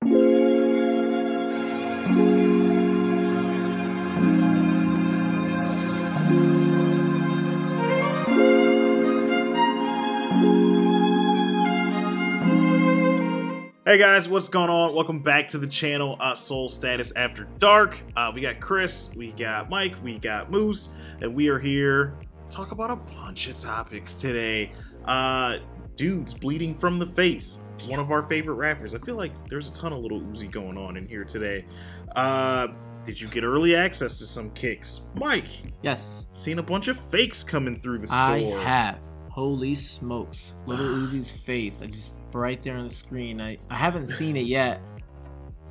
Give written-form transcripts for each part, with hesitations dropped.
Hey guys, what's going on? Welcome back to the channel, Soul Status After Dark. We got Chris, we got Mike, we got Moose, and we are here to talk about a bunch of topics today. Dudes bleeding from the face, one of our favorite rappers. I feel like there's a ton of Lil Uzi going on in here today. Did you get early access to some kicks? Mike? Yes. Seen a bunch of fakes coming through the store. I have. Holy smokes. Lil Uzi's face. I just right there on the screen. I haven't seen it yet.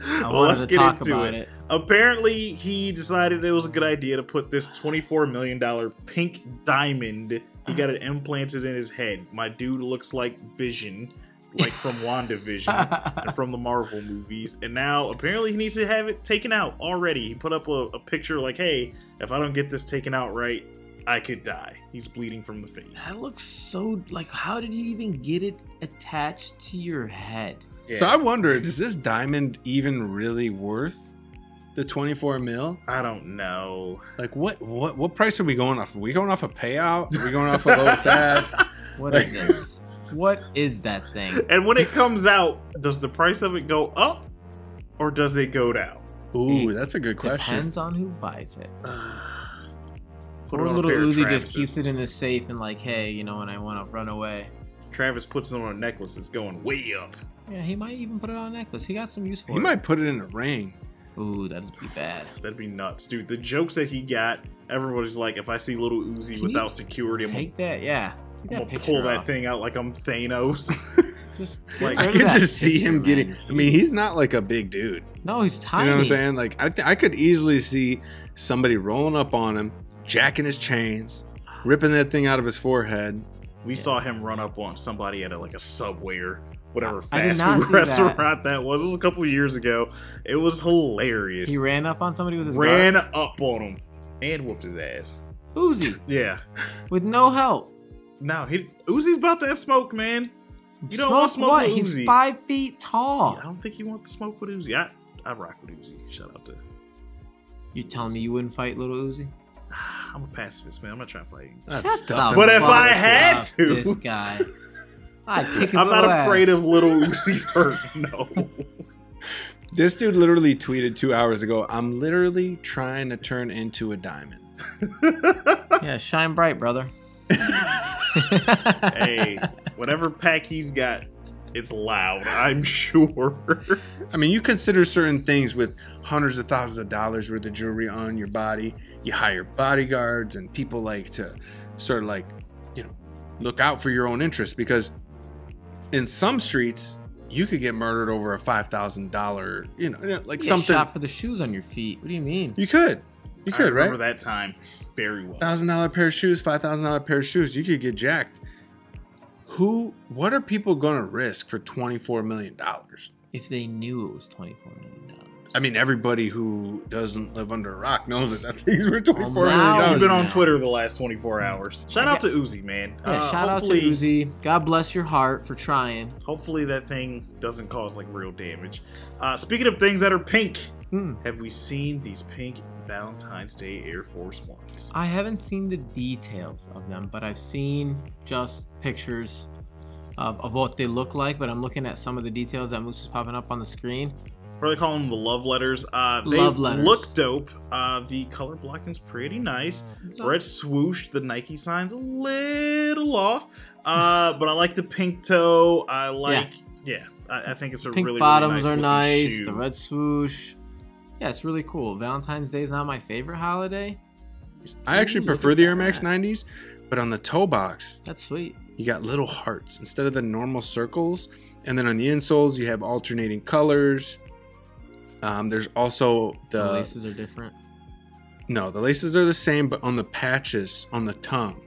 Well, let's get into it. Apparently, he decided it was a good idea to put this $24 million pink diamond. He got it implanted in his head. My dude looks like Vision, like from WandaVision and from the Marvel movies. And now, apparently, he needs to have it taken out already. He put up a picture like, hey, if I don't get this taken out right, I could die. He's bleeding from the face. That looks so, like, how did you even get it attached to your head? Yeah. So I wonder, is this diamond even really worth the 24 mil? I don't know. Like, what price are we going off? Are we going off a payout? Are we going off a low ass? What is this? What is that thing? And when it comes out, does the price of it go up or does it go down? Ooh, that's a good question. Depends on who buys it. Put Or Lil Uzi just keeps it in his safe and like, hey, you know, when I want to run away. Travis puts it on a necklace. It's going way up. Yeah, he might even put it on a necklace. He got some use for it. He might put it in a ring. Ooh, that'd be bad. That'd be nuts, dude. The jokes that he got, everybody's like, if I see Lil Uzi without security, I'm gonna pull that thing out like I'm Thanos. Just like, I could just see him getting. I mean, he's not like a big dude. No, he's tiny. You know what I'm saying? Like, I could easily see somebody rolling up on him, jacking his chains, ripping that thing out of his forehead. We saw him run up on somebody at a Subway or whatever fast food restaurant that was. It was a couple of years ago. It was hilarious. He ran up on somebody with his up on him and whooped his ass. Uzi. Yeah. With no help. No, Uzi's about that smoke, man. You don't smoke want smoke what? with Uzi. He's 5 feet tall. Yeah, I don't think you want the smoke with Uzi. I rock with Uzi. Shout out to. You telling me you wouldn't fight Lil Uzi? I'm a pacifist, man. I'm not trying to fight. That's stuff. But if I had to, this guy, I'd kick his I'm not afraid ass. of Lil Uzi Vert. No. This dude literally tweeted 2 hours ago, I'm literally trying to turn into a diamond. Yeah, shine bright, brother. Hey, whatever pack he's got, it's loud, I'm sure. I mean, you consider certain things with hundreds of thousands of dollars worth of jewelry on your body. You hire bodyguards and people like to sort of like, you know, look out for your own interests, because in some streets you could get murdered over a $5,000, you know, like something. Shot for the shoes on your feet. What do you mean? You could, I right? remember that time very well. $1,000 pair of shoes, $5,000 pair of shoes. You could get jacked. What are people going to risk for $24 million? If they knew it was $24 million. I mean, everybody who doesn't live under a rock knows that things were $24 million. You've been on Twitter the last 24 hours. Shout out to Uzi, man. Yeah, shout out to Uzi. God bless your heart for trying. Hopefully that thing doesn't cause like real damage. Speaking of things that are pink, have we seen these pink Valentine's Day Air Force Ones? I haven't seen the details of them, but I've seen just pictures of what they look like. But I'm looking at some of the details that Moose is popping up on the screen. Or they call them the love letters. They look dope. The color blocking's pretty nice. Red swoosh. The Nike sign's a little off. But I like the pink toe. I like, I think it's a pink really, bottoms really are nice. shoe. The red swoosh. Yeah, it's really cool. Valentine's Day is not my favorite holiday. I actually prefer the Air Max 90s, but on the toe box, that's sweet. You got little hearts instead of the normal circles. And then on the insoles, you have alternating colors. There's also the laces are different. No, the laces are the same, but on the patches on the tongue,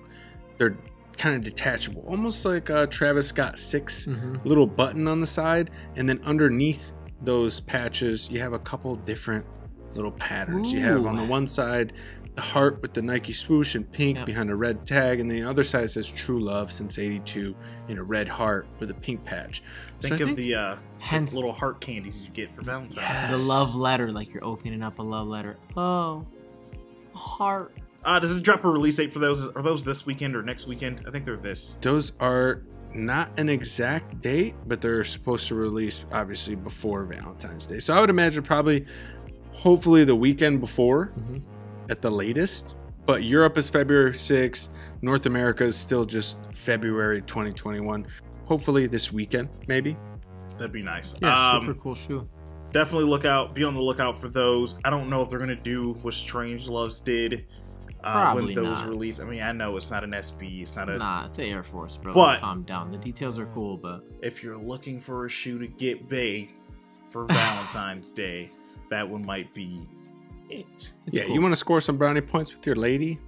they're kind of detachable, almost like Travis Scott 6 little button on the side, and then underneath those patches, you have a couple different little patterns. You have on the one side the heart with the Nike swoosh in pink Yep. behind a red tag, and the other side says "True Love since '82" in a red heart with a pink patch. Think of the Hence- little heart candies you get for Valentine's. Yes. The love letter, like you're opening up a love letter. Oh, heart. Does it drop a release date for those? Are those this weekend or next weekend? I think they're this. Those are not an exact date, but they're supposed to release obviously before Valentine's Day. So I would imagine probably, hopefully the weekend before at the latest. But Europe is February 6th. North America is still just February 2021. Hopefully this weekend, maybe. That'd be nice. Yeah, super cool shoe. Definitely be on the lookout for those. I don't know if they're gonna do what Strange Loves did Probably when those not. release. I mean, I know it's not an SB, it's not a. Nah, it's an Air Force, bro. But- Calm down. The details are cool, but If you're looking for a shoe to get bae for Valentine's Day, that one might be it. it's Yeah, cool. you want to score some brownie points with your lady?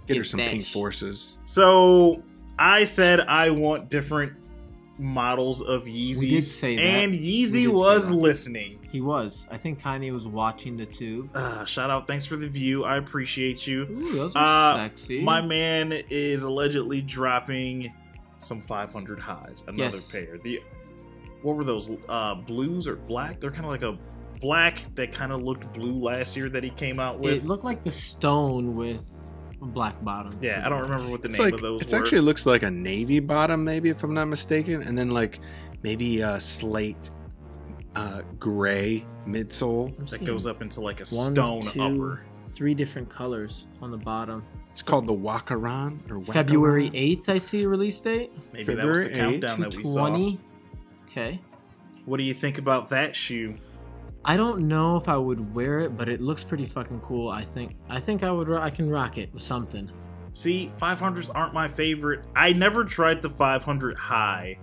Get her Get some that pink sh- forces. So I said I want different models of Yeezys, did say that. and We Yeezy did say was that. listening. He was. I think Kanye was watching the tube. Shout out, thanks for the view. I appreciate you. Ooh, those are sexy. My man is allegedly dropping some 500 highs. Another Yes. pair. What were those? Blues or black? They're kind of like a black that kind of looked blue last year that he came out with. It looked like the stone with a black bottom. Yeah, I don't remember what the It's name like of those it were. actually looks like a navy bottom, maybe if I'm not mistaken, and then like maybe a slate gray midsole. that goes up into like a One, stone two, upper. 3 different colors on the bottom. It's called the Wakaran or Wakaran. February 8th, I see a release date. Maybe that was the February 8th, countdown that we saw. 220. Okay. What do you think about that shoe? I don't know if I would wear it, but it looks pretty fucking cool. I think I can rock it with something. See, 500s aren't my favorite. I never tried the 500 high.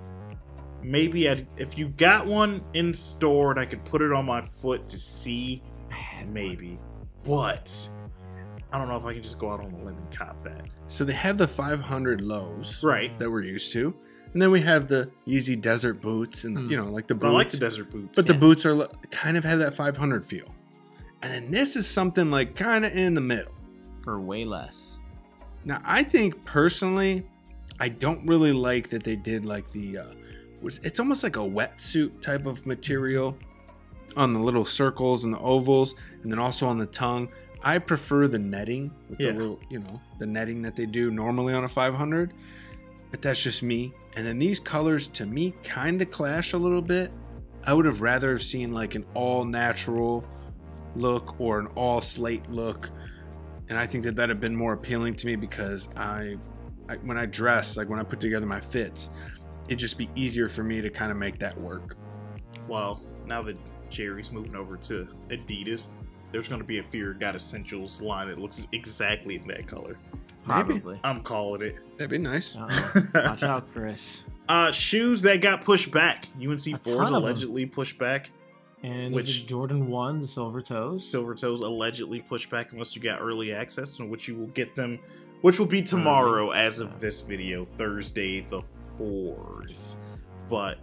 Maybe if you got one in store and I could put it on my foot to see, maybe. But I don't know if I can just go out on a limb and cop that. So they have the 500 lows, Right. that we're used to, and then we have the Yeezy desert boots, and you know, like the boots. But I like the desert boots. But the Yeah. boots are kind of have that 500 feel, and then this is something like kind of in the middle. For way less. Now, I think personally, I don't really like that they did like the, it's almost like a wetsuit type of material on the little circles and the ovals, and then also on the tongue. I prefer the netting with Yeah. the little, the netting that they do normally on a 500, but that's just me. And then these colors to me kind of clash a little bit. I would have rather have seen like an all natural look or an all slate look. And I think that that'd have been more appealing to me because I when I dress, like when I put together my fits, it'd just be easier for me to kind of make that work. Well, now that Jerry's moving over to Adidas, there's going to be a Fear God Essentials line that looks exactly in that color. Maybe. Probably. I'm calling it. That'd be nice. Watch out, Chris. Shoes that got pushed back. UNC A 4s ton of them. allegedly pushed back. And Which- which Jordan 1, the silver toes. Silver Toes allegedly pushed back unless you got early access, in which you will get them, which will be tomorrow as of this video, Thursday the 4th. But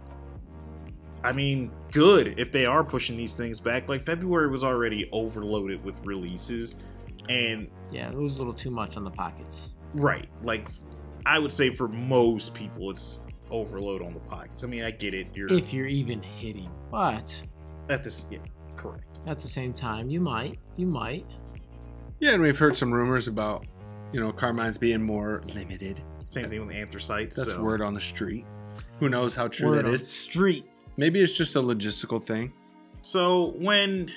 I mean, good if they are pushing these things back. Like February was already overloaded with releases, and Yeah, it was a little too much on the pockets. right, like I would say for most people it's overload on the pockets. I mean, I get it. You're If you're even hitting. But at this, yeah, correct. at the same time, you might. Yeah, and we've heard some rumors about, Carmine's being more limited. Same thing with anthracites. That's so. word on the street. Who knows how true Word that on is? the street. Maybe it's just a logistical thing. So when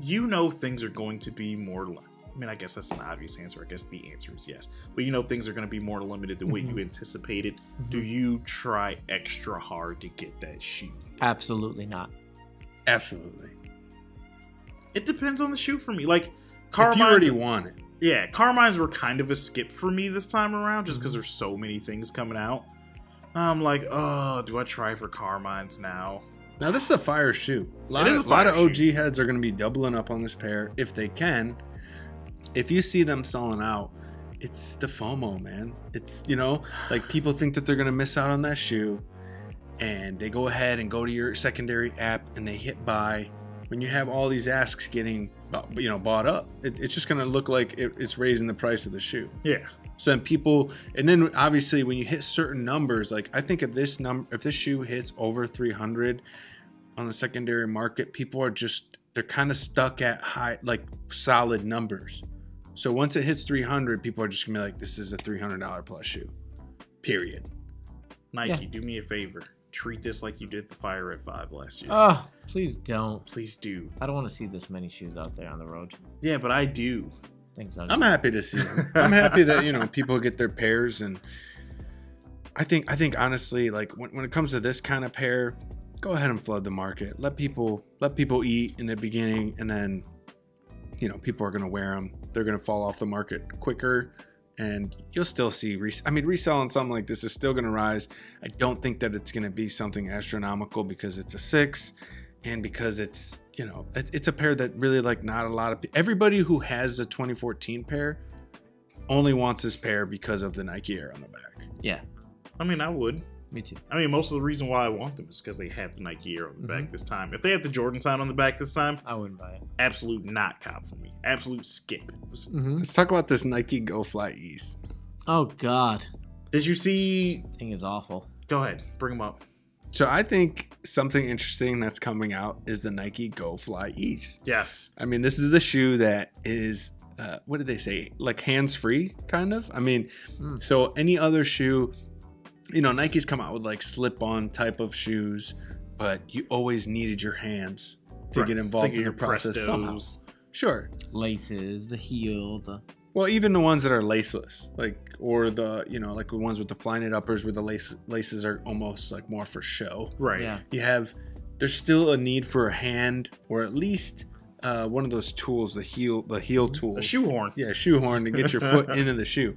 things are going to be more, I mean, I guess that's an obvious answer. I guess the answer is yes. But things are going to be more limited than what you anticipated. Do you try extra hard to get that shoe? Absolutely not. Absolutely. It depends on the shoe for me. Like If you Carmine's, already want it. yeah, Carmine's were kind of a skip for me this time around, just because there's so many things coming out. I'm like, oh, do I try for Carmine's now? Now, this is a fire shoe. A lot It is a of fire OG heads are going to be doubling up on this pair if they can. If you see them selling out, it's the FOMO, man. It's, like people think that they're going to miss out on that shoe, and they go ahead and go to your secondary app and they hit buy, when you have all these asks getting, bought up, it's just going to look like it's raising the price of the shoe. Yeah. So then people, and then obviously when you hit certain numbers, like I think if this shoe hits over 300 on the secondary market, people are they're kind of stuck at high, like solid numbers. So once it hits 300, people are just gonna be like, this is a $300 plus shoe, period. Nike, do me a favor. Treat this like you did the Fire Red 5 last year. Oh, please don't. Please do. I don't want to see this many shoes out there on the road. Yeah, but I do. Thanks, I'm happy to see them. I'm happy that, people get their pairs. And I think honestly, like when it comes to this kind of pair, go ahead and flood the market. Let people eat in the beginning, and then, people are going to wear them. They're going to fall off the market quicker. And you'll still see, reselling something like this is still going to rise. I don't think that it's going to be something astronomical because it's a 6 and because it's, it's a pair that really not a lot of everybody who has a 2014 pair only wants this pair because of the Nike Air on the back. Yeah. I would. Me too. Most of the reason why I want them is because they have the Nike Air on the back this time. If they have the Jordan sign on the back this time, I wouldn't buy it. Absolute not cop for me. Absolute skip. Let's talk about this Nike Go Flyease. Oh God. Did you see? Thing is awful. Go ahead, bring them up. So I think something interesting that's coming out is the Nike Go Flyease. Yes. This is the shoe that is, what did they say? Like hands-free, kind of? So any other shoe, Nike's come out with slip-on type of shoes, but you always needed your hands to get involved in the process somehow. Sure. Laces, the heel, Well, even the ones that are laceless, or the, the ones with the Flyknit uppers where the laces are almost more for show. Right. Yeah. There's still a need for a hand, or at least one of those tools, the heel tool. A shoehorn. Yeah, a shoehorn to get your foot into the shoe.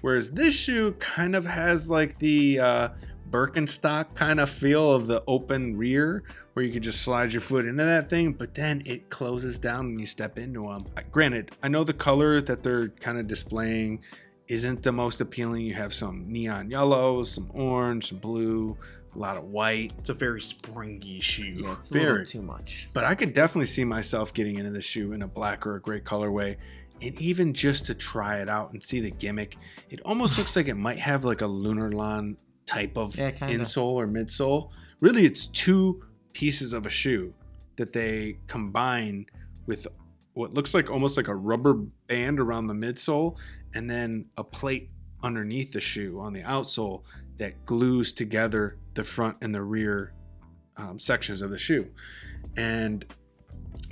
Whereas this shoe kind of has the Birkenstock kind of feel of the open rear, where you could just slide your foot into that thing, but then it closes down when you step into them. Granted, I know the color that they're kind of displaying isn't the most appealing. You have some neon yellow, some orange, some blue, a lot of white. It's a very springy shoe. Yeah, it's a little too much. But I could definitely see myself getting into this shoe in a black or a gray colorway. And even just to try it out and see the gimmick, it almost looks like it might have a Lunarlon type of insole or midsole. Really, it's two pieces of a shoe that they combine with what looks like almost like a rubber band around the midsole, and then a plate underneath the shoe on the outsole that glues together the front and the rear sections of the shoe. And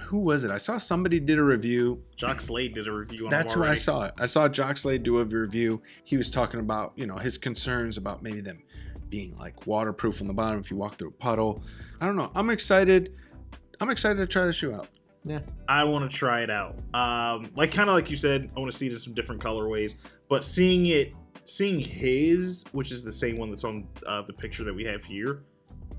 who was it? I saw somebody did a review. Jock Slade did a review on That's where I saw it. I saw Jock Slade do a review. He was talking about, his concerns about maybe them being waterproof on the bottom if you walk through a puddle. I don't know. I'm excited to try the shoe out. Yeah. I want to try it out. Kind of like you said, I want to see it in some different colorways, but seeing his, which is the same one that's on the picture that we have here,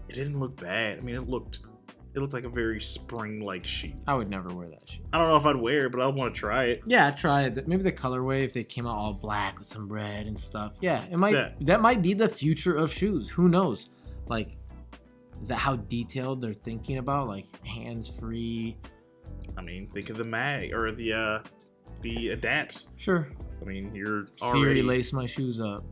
it didn't look bad. It looked like a very spring-like shoe. I would never wear that shoe. I don't know if I'd wear it, but I want to try it. Yeah, try it. Maybe the colorway, if they came out all black with some red and stuff. Yeah, it might. Yeah. That might be the future of shoes. Who knows? Is that how detailed they're thinking about? Hands-free. Think of the mag or the adapts. Sure. You're Siri already lace my shoes up.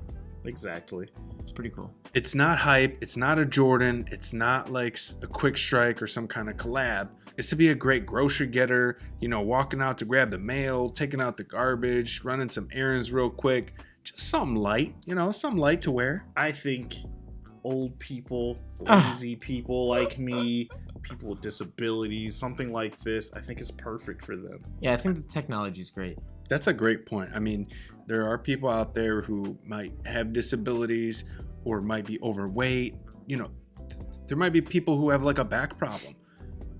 Exactly. It's pretty cool. It's not hype. It's not a Jordan. It's not like a Quick Strike or some kind of collab. It's to be a great grocery getter, walking out to grab the mail, taking out the garbage, running some errands real quick. Just something light, something light to wear. I think old people, lazy people like me, people with disabilities, something like this, I think is perfect for them. Yeah, I think the technology is great. That's a great point. There are people out there who might have disabilities or might be overweight. There might be people who have a back problem,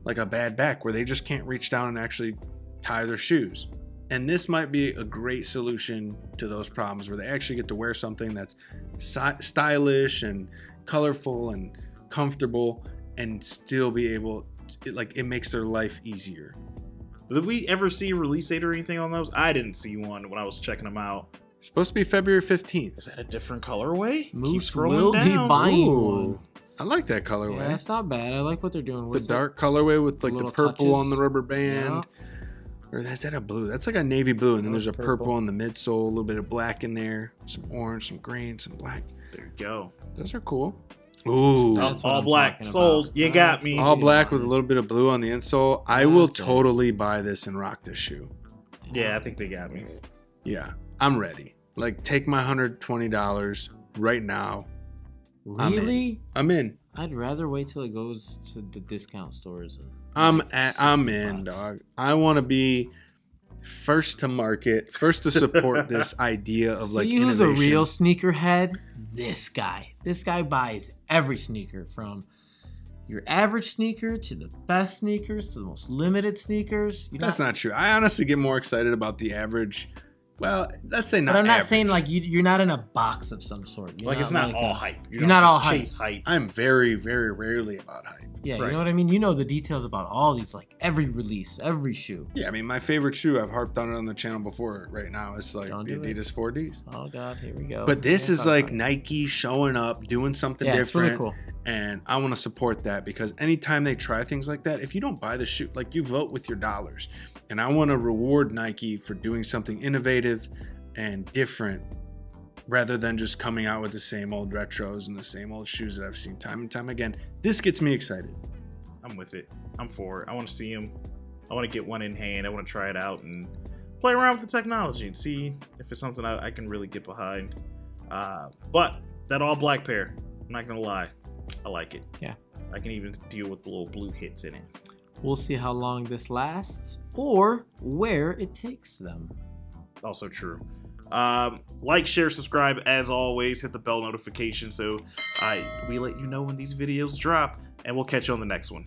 like a bad back, where they just can't reach down and actually tie their shoes. And this might be a great solution to those problems, where they actually get to wear something that's stylish and colorful and comfortable and still be able to, it makes their life easier. Did we ever see a release date or anything on those? I didn't see one when I was checking them out. It's supposed to be February 15th. Is that a different colorway? Moose will be buying one. I like that colorway. Yeah, it's not bad. I like what they're doing with the dark colorway with like the purple touches on the rubber band. Or is that a blue? That's like a navy blue, and then there's a purple on the midsole, a little bit of black in there, some orange, some green, some black. There you go. Those are cool. Ooh, all black, sold. You got me. All black with a little bit of blue on the insole. I will totally buy this and rock this shoe. Yeah, I think they got me. Yeah, I'm ready. Like, take my $120 right now. Really? I'm in. I'd rather wait till it goes to the discount stores. I'm in, dog. I want to be first to market, first to support this idea of like innovation. Who's a real sneakerhead? This guy. This guy buys every sneaker, from your average sneaker to the best sneakers to the most limited sneakers. That's not true. I honestly get more excited about the average. Well, let's say not. But I'm not average. saying like you're not in a box of some sort. Like it's not all hype. You're not all hype. I'm very, very rarely about hype. Yeah, right. You know what I mean? You know the details about all these, like every release, every shoe. Yeah, I mean, my favorite shoe, I've harped on it on the channel before right now, it's like the Adidas 4Ds. Oh, God, here we go. But this is like Nike showing up, doing something different. It's really cool. And I want to support that because anytime they try things like that, if you don't buy the shoe, like you vote with your dollars. And I want to reward Nike for doing something innovative and different rather than just coming out with the same old retros and the same old shoes that I've seen time and time again. This gets me excited. I'm with it. I'm for it. I want to see them. I want to get one in hand. I want to try it out and play around with the technology and see if it's something I can really get behind. But that all black pair, I'm not going to lie, I like it. Yeah. I can even deal with the little blue hits in it. We'll see how long this lasts or where it takes them. Also true. Like, share, subscribe, as always. Hit the bell notification so we let you know when these videos drop, and we'll catch you on the next one.